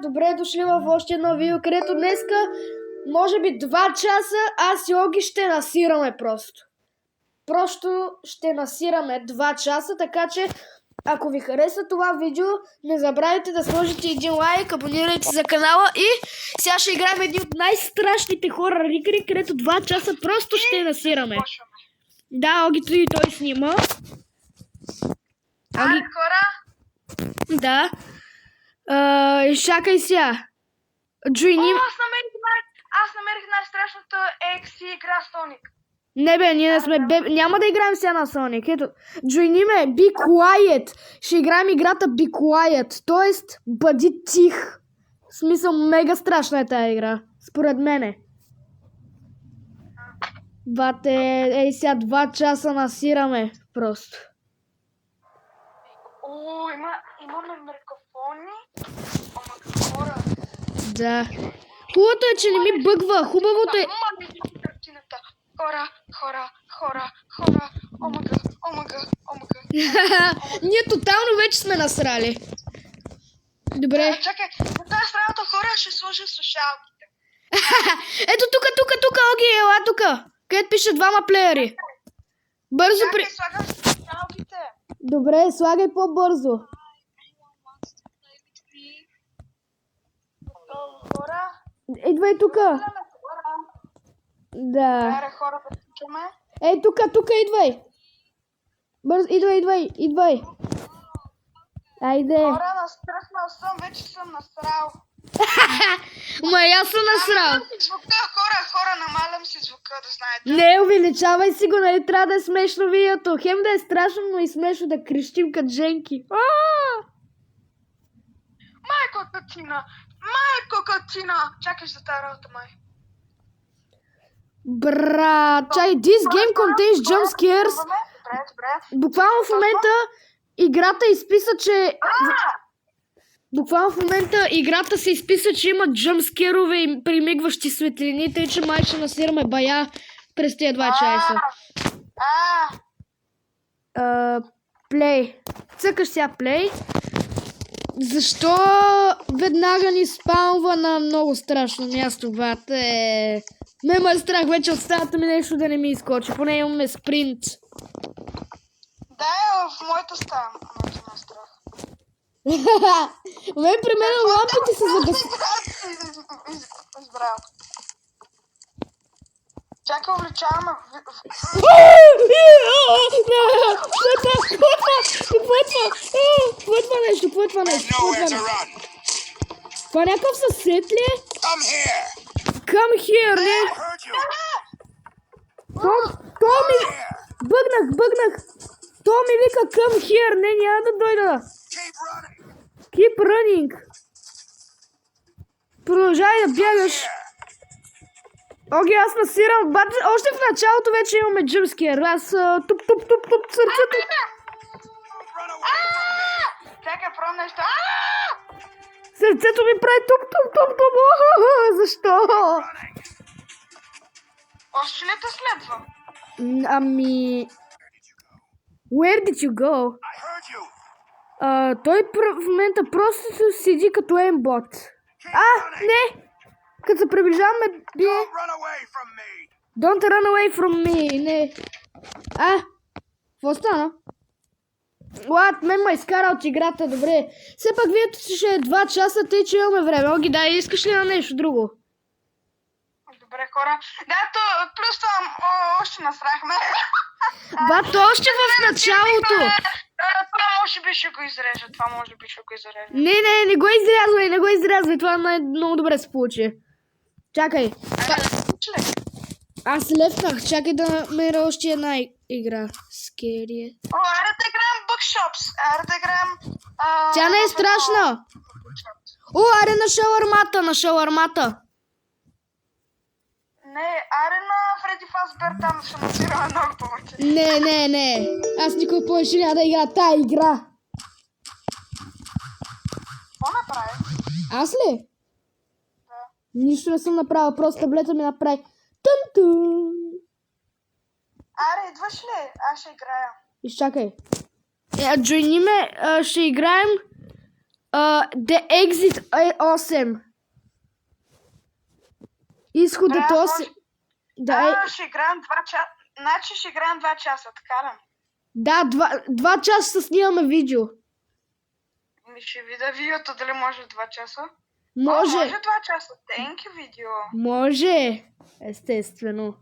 добре дошли в още едно видео, където днеска, може би 2 часа, аз и Оги ще насираме просто. Просто ще насираме 2 часа, така че ако ви хареса това видео, не забравяйте да сложите един лайк, абонирайте се за канала и сега ще играем един от най-страшните хора игри, където 2 часа просто ще насираме. Да, Оги и той снима. Оги... хора? Да. Чакай сега. Джойни... Аз намерих най-страшната XC игра Соник. Не бе, ние не сме... Няма да играем сега на Соник. Ето, джойни ме, be quiet. Ще играем играта be quiet. Тоест, бъди тих. В смисъл, мега страшна е тая игра. Според мене. Бате, ей сега 2 часа насираме. Просто. О, имаме микрофони. Хора. Да. Хубавото е, че не ми бъгва. Хубавото е... Хора. Омага. Ние тотално вече сме насрали. Добре. Чакай, за тази страната хора ще сложа слушалките. Ето тук, Оги, ела тук. Където пише 2 плеери. Бързо при... Чакай, слагам слушалките. Добре, слагай по-бързо. Хора. Идвай тук. Да. Аре, хора, да чуме. Ей, тук, идвай. Бързо, идвай. Айде. Хора, настръхнал съм, вече съм насрал. Ма и аз съм насрал. Намалям си звука, хора, намалям си звука, да знаете. Не, увеличавай си го, нали трябва да е смешно видеото. Хем да е страшно, но и смешно да крещим като женки. Майко катина. Чакай за тази работа, май. Брат, чай, this game contains jump scares. Добре. Буквално в момента играта изписа, че... Буквално в момента играта се изписа, че има джъмскерове и примигващи светлини, тъй че май ще насираме бая през тези 2 часа. Плей. Цъкаш сега плей. Защо веднага ни спаунва на много страшно място, бате? Ме е страх вече от стаята ми нещо да не ми изкочи. Поне имаме спринт. Да, в моята стая. Моята ме страх. При мен лампите се загаси. Избрал. Чакай, увлечаваме. Какво е нещо? Това някакъв съсед ли е? Come here, не? То ми... Бъгнах. То ми вика come here, не, няма да дойда. Keep running. Продължай да бягаш. Оги, аз насирам. Още в началото вече имаме джъмския. Аз туп сърцето. Чакай, пробвам нещо. Сърцето ми прави туп. Защо? Още ли те следвам? Ами... Where did you go? Той в момента просто седи като ембот. Не! Като се приближаваме... Don't run away from me, не. Какво стана? Мен ме изкара от играта, добре. Все пак видето ще е 2 часа, тъй че имаме време. Оги, дай, искаш ли на нещо друго? Добре, хора. Да, плюс това още насрахме. Бато, още в началото. Това може би ще го изрежа. Не го изрязвай. Това много добре се получи. Чакай. Аз левнах. Чакай да намеря още една игра. Скерие. Аре да играем Bookshops. Тя не е страшна. Аре на шауърмата. Не, аре на Фредди Фазбер, там ще насираме много повече. Не. Аз никой повече няма да игра тая игра. Какво направи? Аз ли? Да. Нищо не съм направил, просто таблета ми направи. Тън-тън. Аре, идваш ли? Аз ще играя. Изчакай. Джойни ме, ще играем The Exit е 8. Изходът Добре, аз 8. Да, ще играем 2 часа. Значи ще играем 2 часа, така ли? да, 2 часа снимаме видео. Ми ще видя видеото дали може 2 часа. Може. Може 2 часа. Thank you, видео. Може. Естествено.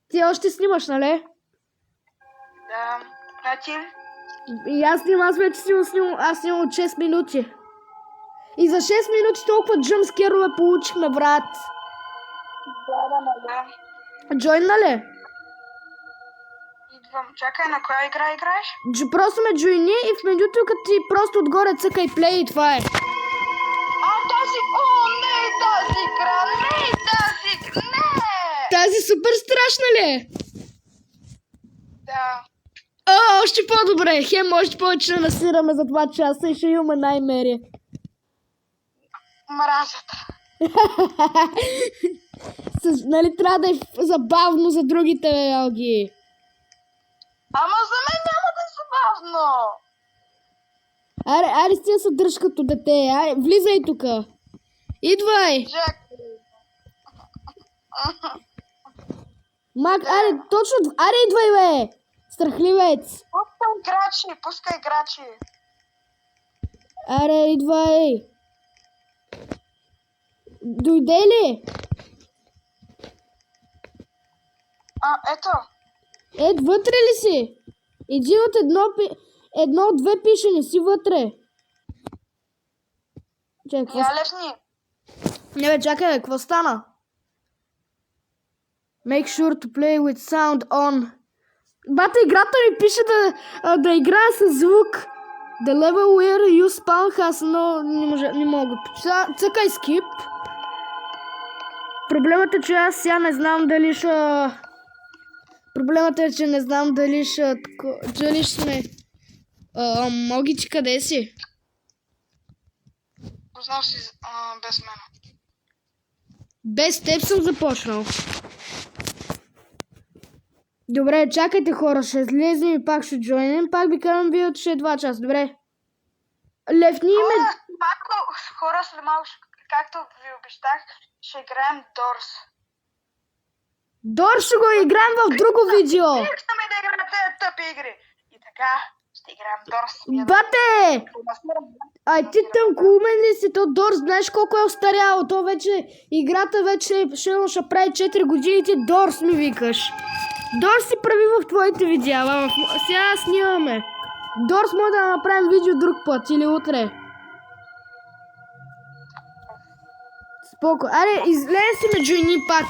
Ти още снимаш, нали? Да. А ти? И аз снимам, аз вече снимам, аз снимам от 6 минути. И за 6 минути толкова джъмскерове получихме, брат. Да. Джойн, нали? Идвам. Чакай, на коя игра играеш? Просто ме джойни и в менюто, като ти просто отгоре цъкай плей и това е. А, тази... О, не е тази игра! Не е тази игра! Не! Тази супер страшна ли е? Да. Още по-добре. Хем, още повече да насираме за 2 часа и ще имаме най-мери. Мразята. Нали трябва да е забавно за другите елги. Ама за мен няма да е забавно. Аре, стига се дръж като дете. Аре, влизай тука. Идвай. Чакай. Мак, аре, точно. Аре, идвай, бе. Страхливец. Пускай играчи. Аре, идвай. Дойде ли? Ето. Вътре ли си? Иди от едно от 2 пише, не си вътре. Чакай, какво Я левни. Не бе, чакай, какво стана? Make sure to play with sound on. Бата, играта ми пише да играя с звук. The level where you spawn has no... Не мога. Цъкай skip. Проблемът е, че аз сега не знам дали ще... Проблемът е, че не знам дали ще... Дали сме... Могичи, къде си? Познал си без мен. Без теб съм започнал. Добре, чакайте хора, ще излезем и пак ще джойнем. Пак ви казвам, вие ще е 2 часа. Добре. Левни име... Хора, след малко, както ви обещах, ще играем Дорс. Дор ще го играем в друго видео. Искаме да играем тези тъпи игри. И така, ще играем Дорс. Бате! Ай, ти тънко умен ли си? То Дор, знаеш колко е остаряло? То вече, играта вече ще прави 4 години и ти Дорс ми викаш. Дорс си прави в твоите видеа, сега снимаме. Дорс може да направим видео друг път или утре. Споко. Аре, излезе си ме джойни пак.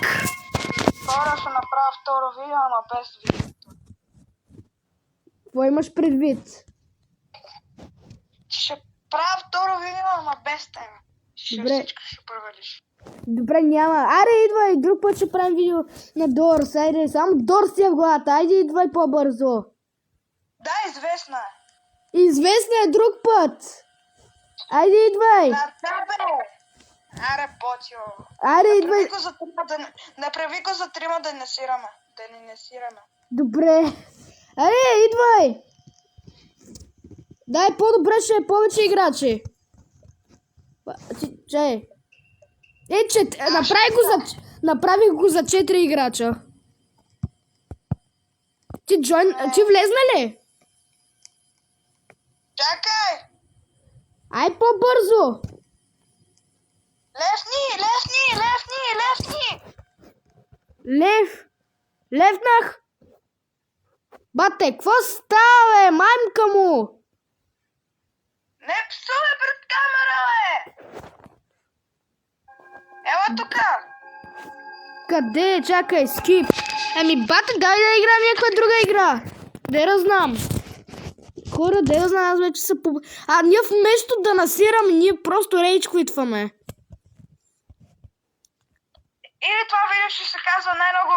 Хора, ще направя второ видео, ама без видео. Какво имаш предвид? Ще правя второ видео, ама без тема. Добре. Всичко ще провалиш. Добре, няма. Аре, идвай, друг път ще правим видео на Дорс. Айде, само Дорс си е в главата. Айде, идвай по-бързо. Да, известна е. Известна е друг път. Айде, идвай. На тебе! Аре, ботио. Аре, идвай. Направи го за трима да не сираме. Да не сираме. Добре. Аре, идвай. Дай, по-добре ще е повече играчи. Чай. Направих го за 4 играча. Ти влезна ли? Чакай! Ай, по-бързо. Левни! Левнах. Бате, какво става, бе? Мамка му. Не псувай пред камера, бе! Ела тука! Къде? Чакай, скип. Бате, дай да играем някаква друга игра. Де да знам. Хора, де да знам, аз вече са по... ние вместо да насираме, ние просто рейджквитваме. Или това видео ще се казва най-много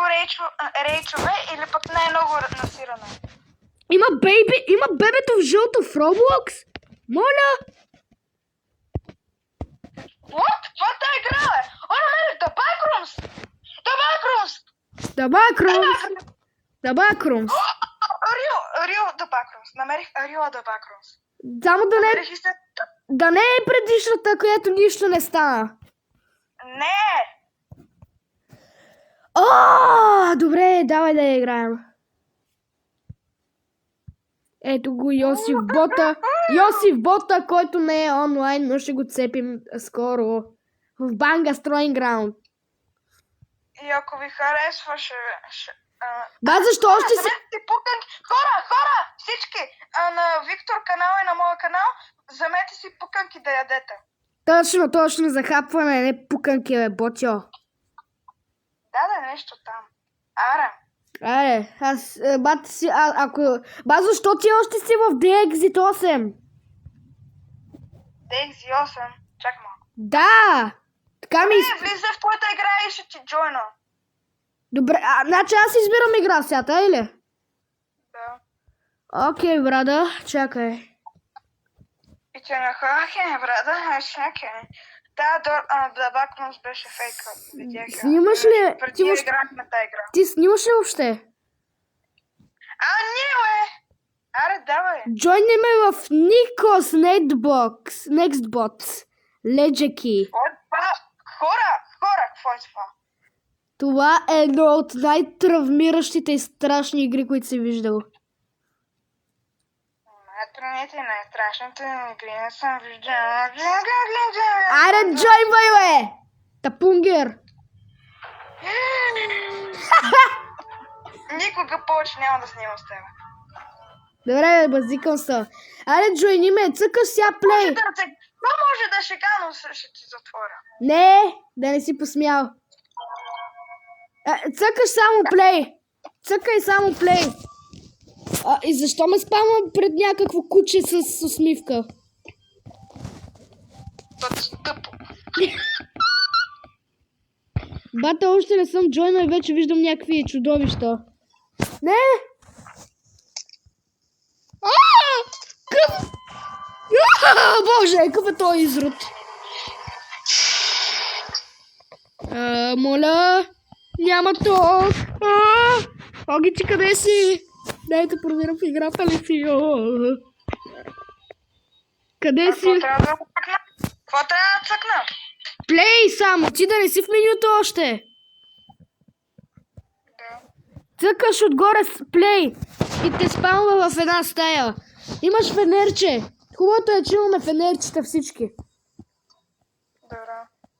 рейчове, или пък най-много насиране. Има бебето в жълто в Roblox? Моля! What? Това е тази игра, бе! О, намерих! The Backrooms! The Backrooms. Real The Backrooms. Намерих Real The Backrooms. Само да не... Да не е предишната, която нищо не стана. Не! Добре, давай да я играем. Ето го Йосиф Бота. Йосиф Бота, който не е онлайн, но ще го цепим скоро. В Банга Строинг Граунд. И ако ви харесва, Защо още си... Хора! Всички! На Виктор канал и на моя канал, вземете си пуканки да ядете. Точно, захапване, не пуканки, бе, ботьо. Да, нещо там. Аре, бата си, защо ти още си в DXit 8? DXit 8? Чакай малко. Да! Така ми... Влиза в твоята игра и ще ти джойна. Добре, значи аз избирам игра сега, или? Да. Окей, брада, чакай. И те окей, брада, чакай. Да, Бакнус беше фейка. Снимаш ли? Преди играхме тази игра. Ти снимаш ли въобще? Не, бе! Аре, давай. Джойни ме в Никос Nextbots. Леджаки. Хора, какво е това? Това е едно от най-травмиращите и страшни игри, които си виждал. Най-страшните игри не съм виждал. Айде, джойвай, бе! Тапунгер! Никога повече няма да снимам с теб. Добре, базикам се. Айде, джойни ме, цъкаш сега плей. Това може да шегано, ще ти затворя. Не, да не си посмял. Цъкаш само плей. Цъкай само плей. И защо ме спамва пред някакво куче с усмивка? Тъпо. Бата, още не съм джойна и вече виждам някакви чудовища. Не! Къв... Боже, какъв е този изрод? Моля, няма ток. Огичи, къде си? Дайте проверя в играта ли си. Къде си? Какво трябва да цъкна? Плей само, ти да не си в менюто още. Да. Цъкаш отгоре с плей и те спалва в една стая. Имаш фенерче. Хубавото е, че имаме фенерчета всички. Добре.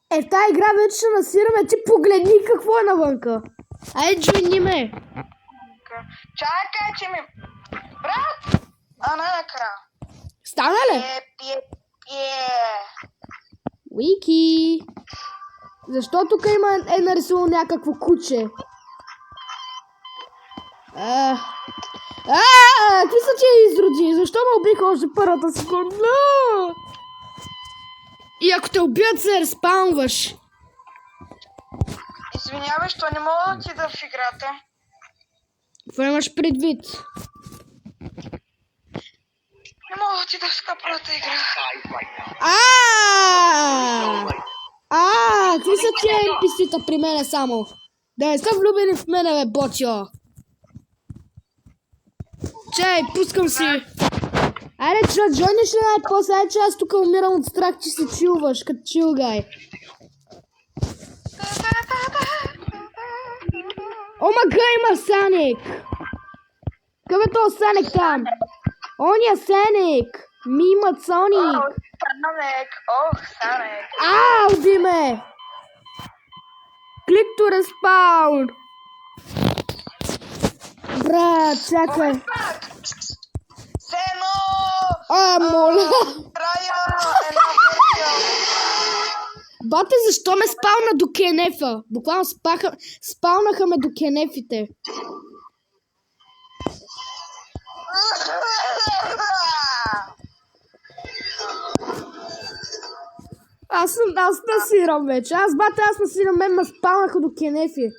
В тази игра вече ще насираме. Ти погледни какво е навънка. Айде, джойни ме. Чакай, че ми... Брат! Накрая. Стана ли? Пие. Уики. Защо тук е нарисувал някакво куче? Какви са тия изроди? Защо ме убиха още първата секунда? И ако те убият, се респаунваш. Извинявай, що не мога да отида в играта. Какво имаш предвид? Не мога да отида в скъпната игра. Какви са тия NPC-та при мене само? Да не са влюбени в мене, бе, ботьо. Чай, пускам си. Айде, джойниш ли най-после? Айде, че аз тук умирам от страх, че си чилваш, като чилгай. Омага, има Саник! Къв е този Саник там? Оня Саник! Мимът Соник! Саник! Уби ме! Клик to respawn! Брат, чакай! Сено! Моля! Рая! Бате, защо ме спална до кенефа? Буквално спалнаха ме до кенефите. Аз насирам вече. Аз насирам, мен ме спалнаха до кенефи.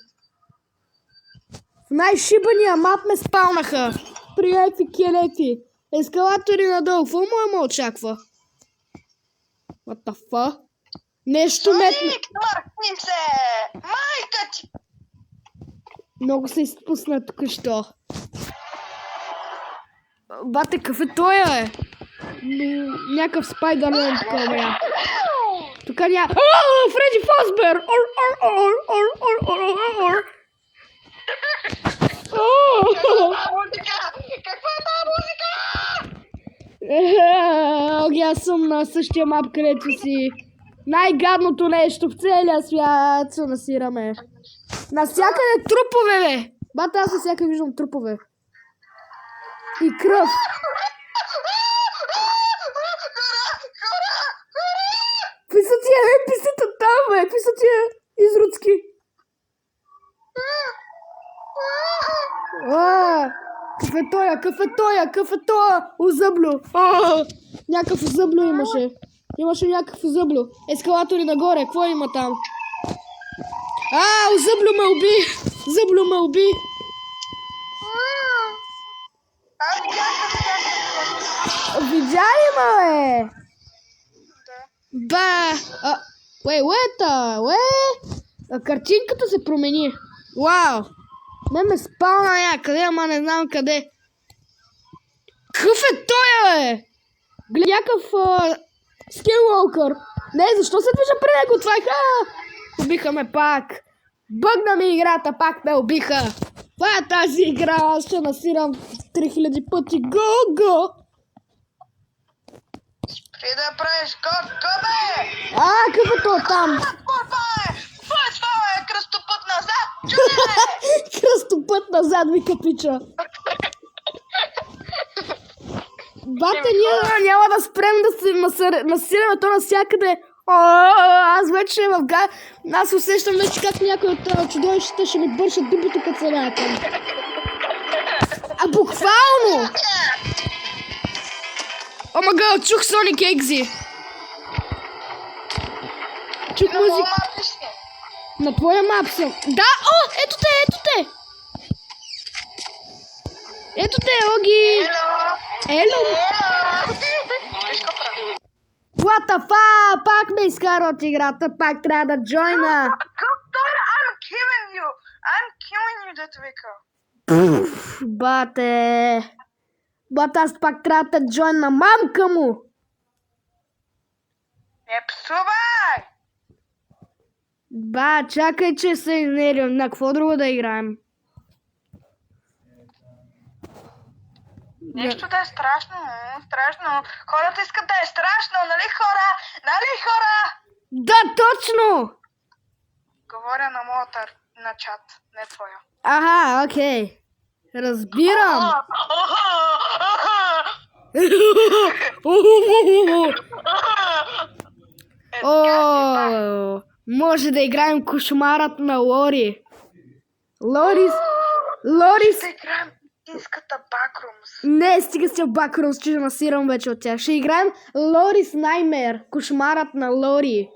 В най-шибания мап ме спалнаха. При някакви кенефи. Ескалатори надолу. Какво му очаква? What the fuck? Нещо метно. Соник, мъркни се! Майка ти! Много се изпусна тук що. Бате, какъв е той, бе? някакъв Спайдермен такова бе. Тук няма... Фреди Фазбер! Каква е тази музика? Аз съм на същия мап, където си. Най-гадното нещо в целия свят се насираме. Навсякъде трупове, бе! Бата, аз навсякъде виждам трупове. И кръв. Какви са тия NPC-та там, бе? Какви са тия изруцки? Какъв е тоя? Озъблю. Някакъв озъблю имаше. Имаше някакъв озъблю. Ескалатори нагоре, какво има там? Озъблю ме уби! Зъблю ме уби! Видя ли ме, бе? Картинката се промени. Вау! Ме спална някъде, ама не знам къде. Какъв е той, бе? Гледа някакъв скинволкър. Не, защо се движа при него? Това убиха ме пак. Бъгна ми играта, пак ме убиха. Това е тази игра, аз ще насирам 3000 пъти. Го! Спри да правиш бе! Какъв е то там? Това е кръстопът назад, чуде! Кръстопът назад, вика пича. Бате, ние няма да спрем да се насираме то навсякъде. Аз вече аз усещам вече как някой от чудовищата ще ми бършат дупито като се там. Буквално! Омага, чух Соник Екзи. Чух музика. На твоя мап съм. Да, ето те! Ето те, Оги! Ело! What the fuck? Пак ме изкара от играта, пак трябва да джойна. I'm killing you, дето вика. Бате, аз пак трябва да джойна мамка му. Не псувай! Чакай, че се изнервям. На какво друго да играем? Нещо да е страшно. Хората искат да е страшно, нали хора? Да, точно! Говоря на моята на чат, не твоя. Окей. Разбирам. Може да играем кошмарът на Лори. Лорис. Ще играем истинската Backrooms. Не, стига си в Backrooms, че насирам вече от тях. Ще играем Лорис Nightmare. Кошмарът на Лори.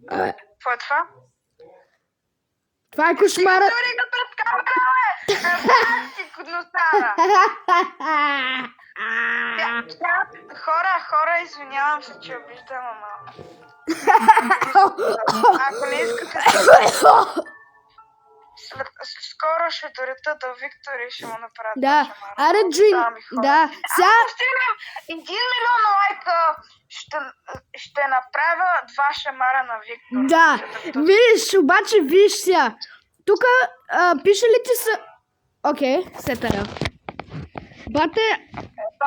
Какво е това? Това е кошмарът. Дори го пред камера, бе! Хора, извинявам се, че обиждам, ама... Ако не искате... Скоро ще дойдат до Виктор и ще му направят да, аре Джин, да. Сега... Ако стигнем 1 милион лайка, ще направя 2 шамара на Виктор. Да, виж сега. Тук пише ли ти са... Окей, сетая. Бате,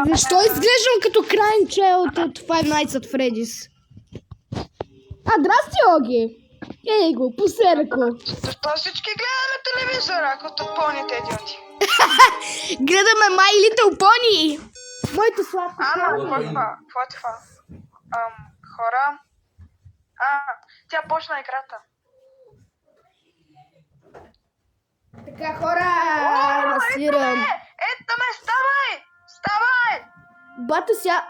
защо изглеждам като Crying Child от Five Nights at Freddy's? Здрасти, Оги! Ей го, поселеко. Защо всички гледаме телевизора, като пълните идиоти? Гледаме My Little Pony. Моето сладко. Какво е това? Хора. Тя почна играта. Така, хора, насирам. Ето ме, ставай! Бато, сега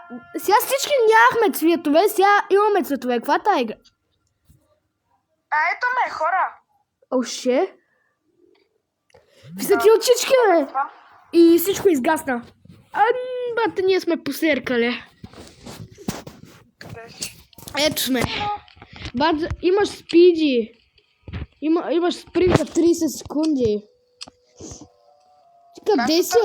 всички нямахме цветове, сега имаме цветове. Каква тая игра? Ето ме, хора. Оше. Висоти очички, бе. И всичко изгасна. Бата, ние сме посеркали. Ето сме. Бата, имаш спиди. Имаш спринт за 30 секунди. Ти къде си?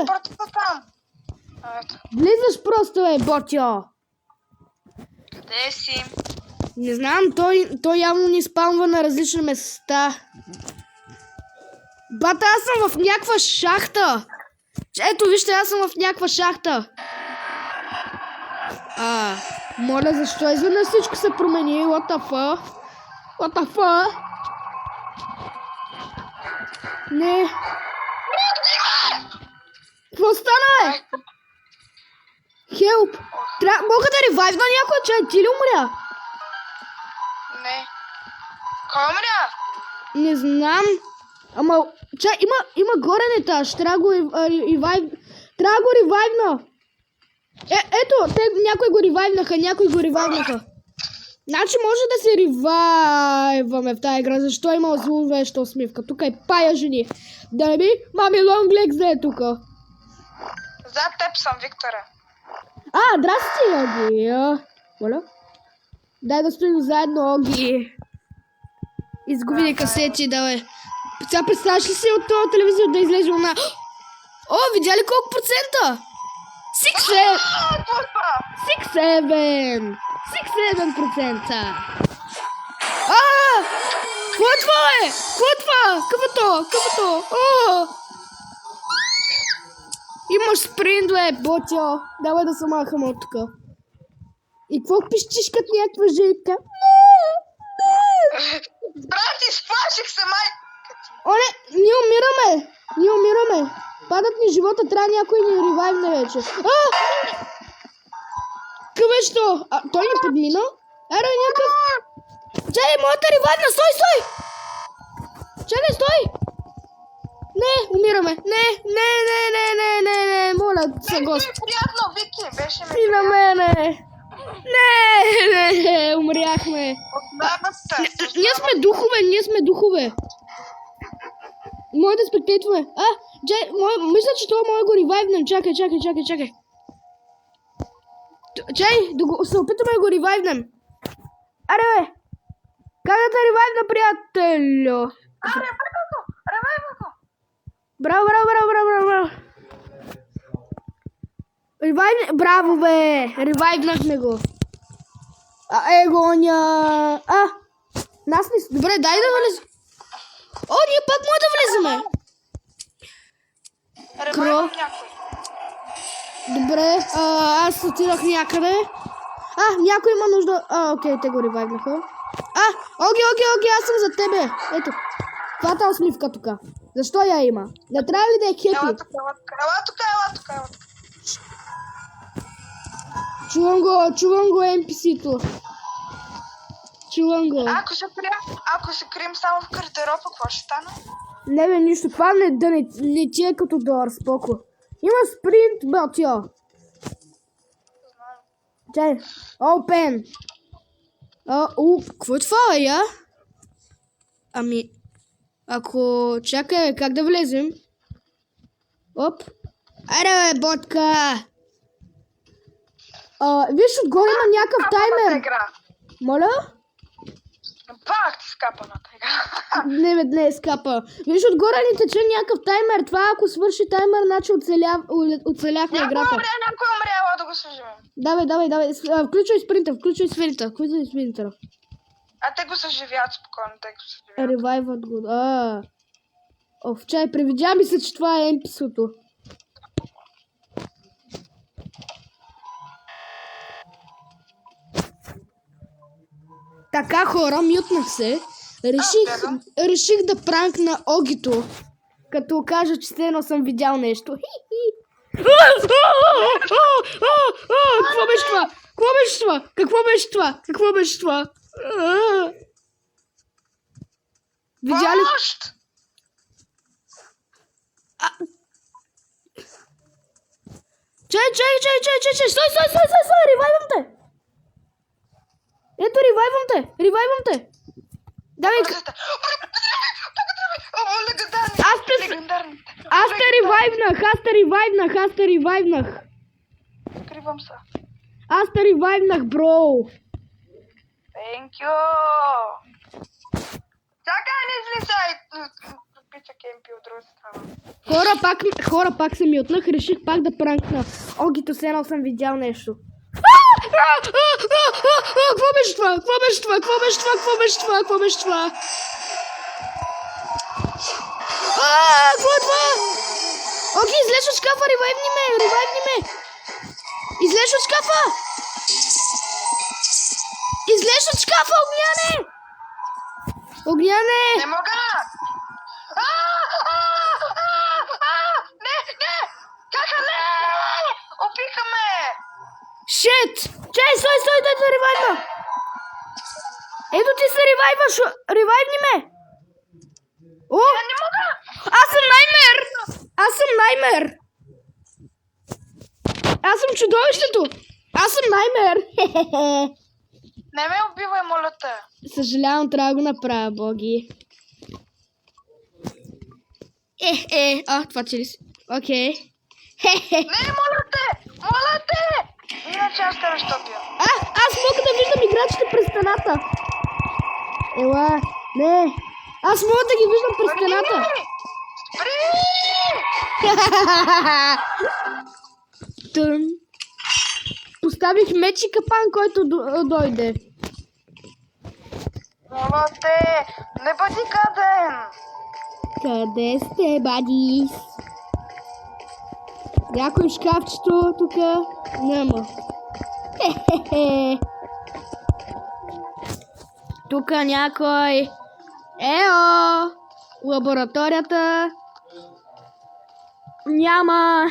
Ето. Влизаш просто, Ботьо. Къде си? Не знам, той явно ни спамва на различни места. Бата, аз съм в някаква шахта. Ето, вижте, аз съм в някаква шахта. Моля, защо изведнъж всичко се промени? What the fuck? What the fuck? Не. Какво стана, бе? Хелп! Мога да ревайвна някой, че ти ли умря? Не. Кой умря? Не знам. Ама, чай, има горен етаж. Трябва да го ревайвна. Ето, някой го ревайвнаха. Значи може да се ревайваме в тази игра. Защо има зловеща усмивка? Тук е пая жени. Да не би? Мами Лонглекс да е тук. Зад теб съм, Виктора. Здрасти, Оги. Моля? Дай да стоим заедно, Оги. Изгубили касети, давай. Сега представяш ли си от този телевизор да излезе на... видя ли колко процента? 6-7%. Какво е това, бе? Какво? Имаш спринт, бе, Ботьо. Давай да се махаме от тук. И какво пищиш като някаква житка? Брати, сплаших се, майка. Не, ние умираме. Падат ни живота, трябва някой ни ревайвне вече. Какво беше то? Той ни подмина? Някакъв... Чакай, моята ревайвна, стой! Чакай, стой! Не, умираме. Не, моля, Беше приятно, Вики, беше ми и на мене. Не, умряхме. Ние сме духове. Може да спектейтваме. Мисля, че това може да го ревайвнем. Чакай. Да се опитаме да го ревайвнем. Бе! Как да те ревайвна, приятелю? Ревайва го. Браво. Браво, бе! Ревайвнахме го. Гоня. Нас не... Добре, дай да влезем. Ние пак може да влеземе. Ревайвам някой. Добре, аз отидох някъде. Някой има нужда... окей, те го ревайвнаха. Оги, аз съм за тебе. Ето, това е усмивка тук. Защо я има? Не трябва ли да е хепи? Ела тук. Чувам го NPC-то. Чувам го. Ако се крием само в гардероба, какво ще стане? Не бе, нищо. Това не ти е като дор, споко. Има спринт, Ботьо. Чай. Open. Какво е това, я? Ако... Чакай, как да влезем? Оп. Айде, бе, ботка. Виж, отгоре има някакъв таймер. Моля? Пак ти скапаната игра. Не е скапа. Виж, отгоре ни тече някакъв таймер. Това ако свърши таймер, значи оцеляхме играта. Някой умря, ела да го съживим. Давай. Включвай спринтъра. Те го съживят спокойно, Ревайват го. Чай, привидя ми се, че това е NPC-то. Така, хора, мютнах се. Реших да пранкна Огито, като кажа, че стено съм видял нещо. Какво беше това? Видя ли? Чай, стой, ревайвам те! Ето, ревайвам те! Давай! Аз те ревайвнах! Кривам се. Аз те ревайвнах, бро! Thank you! Чакай, не излизай! обича кемпи от друга страна. Хора, пак се ми отнах, реших пак да пранкна. Огито се едно съм видял нещо. Какво беше това? Какво беше това? Какво беше това? Какво беше това? Какво беше това? Какво е това? Оги, излез от шкафа, ревайвни ме! Излез от шкафа! Излез от шкафа, Огняне! Огняне! Не мога! Не! Кака, не! Опиха ме! Шит! Чай, стой, дай да ревайвна! Ето ти се ревайваш! Ревайвни ме! О! Не мога! Аз съм Наймер! Аз съм чудовището! Аз съм Наймер! Не ме убивай, моля те! Съжалявам, трябва да го направя, боги. Това че ли си? Окей. Не, моля те! Иначе аз те ще убия. Аз мога да виждам играчите през стената. Ела, не. Аз мога да ги виждам през стената. Спри! Тън. Поставих меч и капан, който дойде. Моля те! Не бъди гаден! Къде сте, бадис? Някой в шкафчето тука? Няма. Тука някой. Ео! Лабораторията. Няма.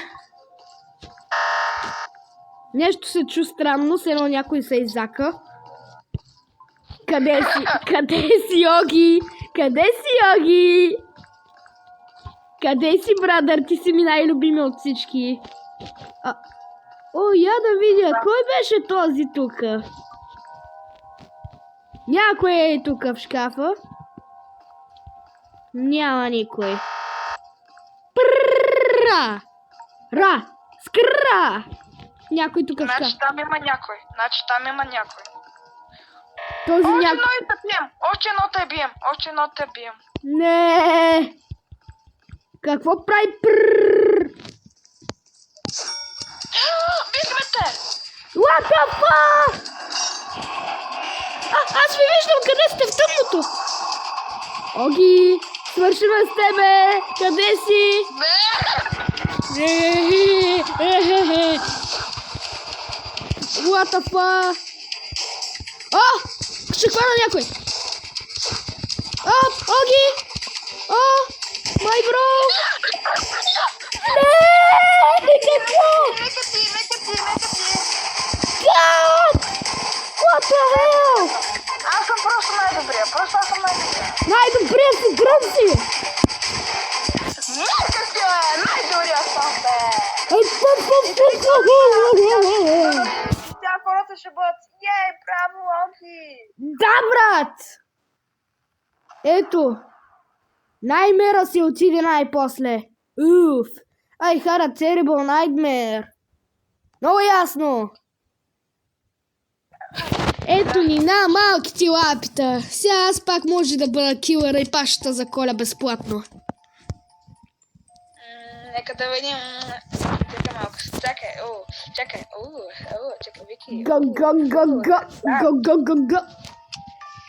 Нещо се чу странно, все едно някой се изака. Къде си? Къде си, Йоги? Къде си, Йоги? Къде си, брадър? Ти си ми най-любими от всички. Я да видя. Кой беше този тука? Някой е тук в шкафа. Няма никой. Ра! Скра! Някой тук в шкафа. Значи там има някой. Този Още някой. едно и те бием. Още едно те бием. Не! Какво прави Бихме те! What the fuck? Аз ви виждам къде сте в тъмното. Оги, свършиме с тебе. Къде си? What the fuck? Ще хвана някой. Оги! Май бро! Не! Нека ти! God! What the hell? Аз съм просто най-добрия. Най-добрия си гръмси! Нека ти, най-добрия съм, бе! Тя хората ще бъдат. Браво, Оги! Да, брат! Ето. Наймера си отиде най-после. Уф. I had a terrible nightmare. Много ясно. Ето ни на малките лапита. Сега аз пак може да бъда килъра и пак ще заколя безплатно. Нека да видим. Чакай малко. Чакай, Вики. Го.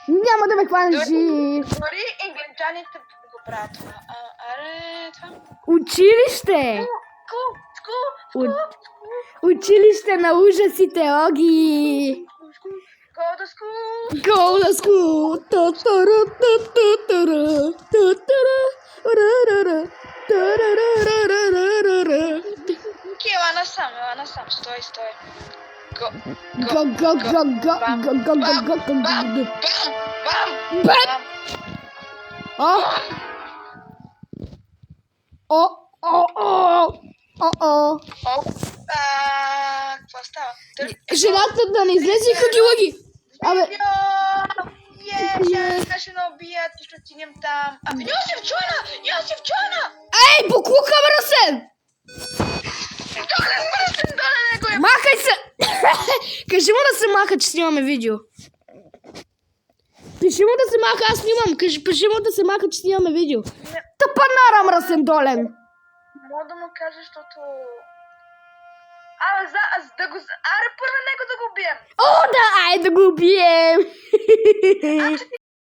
Няма да ме хванеш жив. Дори англичаните го правят това. Аре, това. Училище! Училище на ужасите, Оги! Go to school! Ела насам, стой. Какво става? Жената да не излезе хъги-лъги! Абе, ще не убият и ще отидем там. Йосиф Чуана! ей, буклука, Ръсен! Махай се! Кажи му да се маха, че снимаме видео. Пиши му да се маха, аз снимам. Пиши му да се маха, че снимаме видео. Не. Тъпанара мръсен долен. Мога да му кажа, защото... Аре, първо него да го убием. О, да, айде да го убием. Значи ти